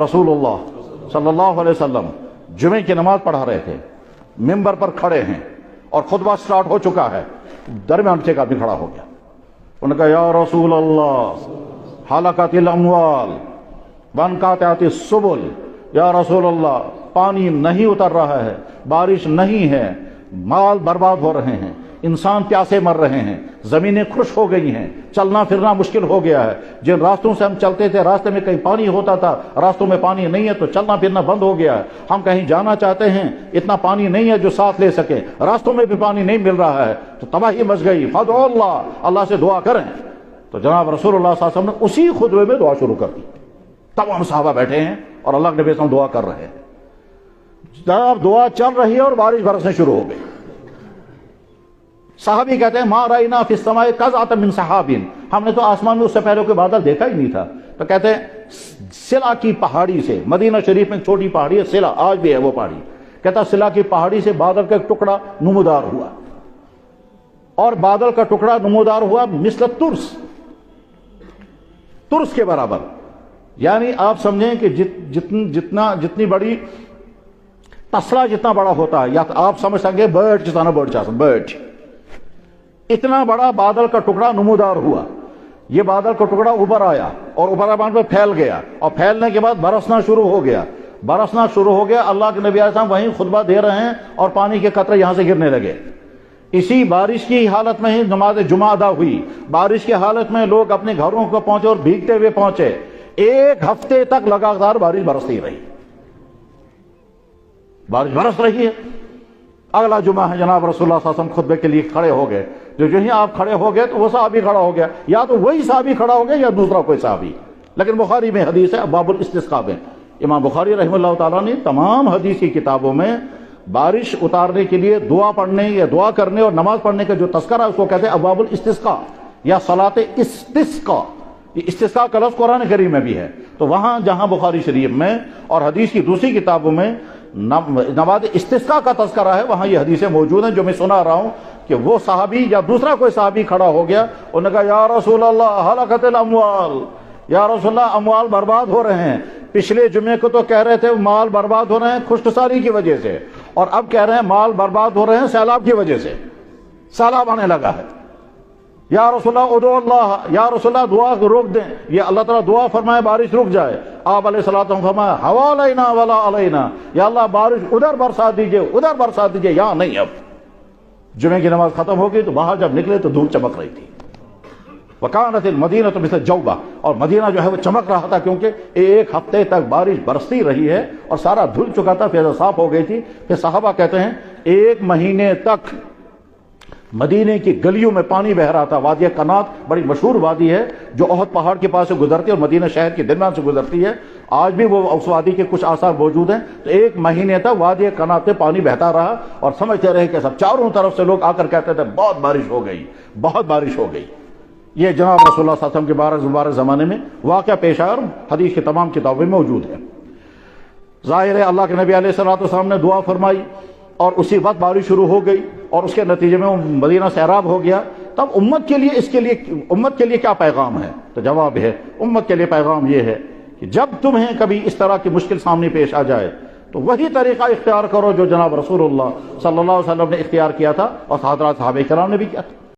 रसूलुल्लाह सल्लल्लाहु अलैहि वसल्लम जुमे की नमाज पढ़ा रहे थे, मिंबर पर खड़े हैं और खुतबा स्टार्ट हो चुका है। दरमियान से एक आदमी खड़ा हो गया, उन्होंने कहा या रसूल अल्लाह हलकतिल अमवाल वनकातिस सुबुल, या रसूल अल्लाह पानी नहीं उतर रहा है, बारिश नहीं है, माल बर्बाद हो रहे हैं, इंसान प्यासे मर रहे हैं, जमीनें खुश हो गई हैं, चलना फिरना मुश्किल हो गया है। जिन रास्तों से हम चलते थे रास्ते में कहीं पानी होता था, रास्तों में पानी नहीं है तो चलना फिरना बंद हो गया है। हम कहीं जाना चाहते हैं, इतना पानी नहीं है जो साथ ले सके, रास्तों में भी पानी नहीं मिल रहा है, तो तबाही मच गई। फदुल्लाह, अल्लाह से दुआ करें। तो जनाब रसूलुल्लाह सल्लल्लाहु अलैहि वसल्लम ने उसी खुतबे में दुआ शुरू कर दी। तमाम सहाबा बैठे हैं और अल्लाह के नबी सल्लल्लाहु अलैहि वसल्लम दुआ कर रहे हैं। जनाब दुआ चल रही है और बारिश बरसने शुरू हो गई। साहबी कहते हैं मा राइना फिस समाए कज़अत मिन सहाबिन, हमने तो आसमान में उससे पहले कोई बादल देखा ही नहीं था। तो कहते हैं सिला की पहाड़ी से, मदीना शरीफ में एक छोटी पहाड़ी है सिला, आज भी है वो पहाड़ी, कहता सिला की पहाड़ी से बादल का एक टुकड़ा नमूदार हुआ, और बादल का टुकड़ा नमूदार हुआ मिस्ल तुर्स, तुर्स के बराबर। यानी आप समझें कि जितनी बड़ी तसला जितना बड़ा होता है, या तो आप समझ सकेंगे बर्ड जितना बर्ड, इतना बड़ा बादल का टुकड़ा नमूदार हुआ। ये बादल का टुकड़ा ऊपर आया और ऊपर आने पर फैल गया, और फैलने के बाद बरसना शुरू हो गया। अल्लाह के नबी अलैहि वहीं खुतबा दे रहे हैं और पानी के कतरे यहां से गिरने लगे। इसी बारिश की हालत में ही नमाज जुमा अदा हुई। बारिश की हालत में लोग अपने घरों को पहुंचे और भीगते हुए पहुंचे। एक हफ्ते तक लगातार बारिश बरसती रही, बारिश बरस रही है। अगला जुमा है, जनाब रसूलुल्लाह सल्लल्लाहु अलैहि वसल्लम खुतबे के लिए खड़े हो गए। जो ही आप खड़े हो गए तो वो साहबी खड़ा हो गया, या तो वही साहबी खड़ा हो गया या दूसरा कोई साहबी। लेकिन बुखारी में हदीस है, बाबुल इस्तिस्का में इमाम बुखारी रहमतुल्लाह ताला ने तमाम हदीस की किताबों में बारिश उतारने के लिए दुआ पढ़ने या दुआ करने और नमाज पढ़ने का जो तस्करा है उसको कहते हैं अबाबुल इस्तिस्का या सलात इस्तिस्का। इस्तिस्का का लफ्ज़ कुरान करीम में भी है। तो वहां जहां बुखारी शरीफ में और हदीस की दूसरी किताबों में नमाज इस्तिस्का का तस्करा है, वहां ये हदीसें मौजूद हैं। जो मैं सुना रहा हूं कि वो साहबी या दूसरा कोई साहबी खड़ा हो गया, उन्होंने कहा या रसूल अल्लाह हलकतिल अमवाल, या रसूल अल्लाह अमवाल बर्बाद हो रहे हैं। पिछले जुमे को तो कह रहे थे माल बर्बाद हो रहे हैं खुशकसारी की वजह से, और अब कह रहे हैं माल बर्बाद हो रहे हैं सैलाब की वजह से, सैलाब आने लगा है। या रसूलल्लाह उदू अल्लाह, या रसूलल्लाह दुआ को रोक दें, ये अल्लाह ताला दुआ फरमाए बारिश रुक जाए। आप अलैहिस्सलातु फरमाए हवा अलैना वला अलैना, या अल्लाह बारिश उधर बरसा दीजिए, उधर बरसा दीजिए, यहां नहीं। अब जुमे की नमाज खत्म हो गई तो बाहर जब निकले तो धूप चमक रही थी। वकानतिल मदीना तो मिसल जौबा, और मदीना जो है वो चमक रहा था, क्योंकि एक हफ्ते तक बारिश बरसती रही है और सारा धुल चुका था, फिजा साफ हो गई थी। फिर साहबा कहते हैं एक महीने तक मदीने की गलियों में पानी बह रहा था। वादी कनात बड़ी मशहूर वादी है जो ओहद पहाड़ के पास से गुजरती है और मदीना शहर के दरमियान से गुजरती है। आज भी वो उस वादी के कुछ आसार मौजूद हैं। तो एक महीने तक वादी कनात से पानी बहता रहा और समझते रहे कि सब चारों तरफ से लोग आकर कहते थे बहुत बारिश हो गई, बहुत बारिश हो गई। ये जनाब रसूलुल्लाह सल्लल्लाहु अलैहि वसल्लम के मुबारक ज़माने में वाक़या पेश आया और हदीस की तमाम किताबों में मौजूद है। ज़ाहिर है अल्लाह के नबी अलैहिस्सलातु वस्सलाम ने दुआ फरमाई और उसी वक्त बारिश शुरू हो गई और उसके नतीजे में मदीना सैराब हो गया। तब उम्मत के लिए क्या पैगाम है? तो जवाब है उम्मत के लिए पैगाम यह है कि जब तुम्हें कभी इस तरह की मुश्किल सामने पेश आ जाए तो वही तरीका इख्तियार करो जो जनाब रसूलुल्लाह सल्लल्लाहु अलैहि वसल्लम ने इख्तियार किया था और हज़रात सहाबा किराम ने भी किया था।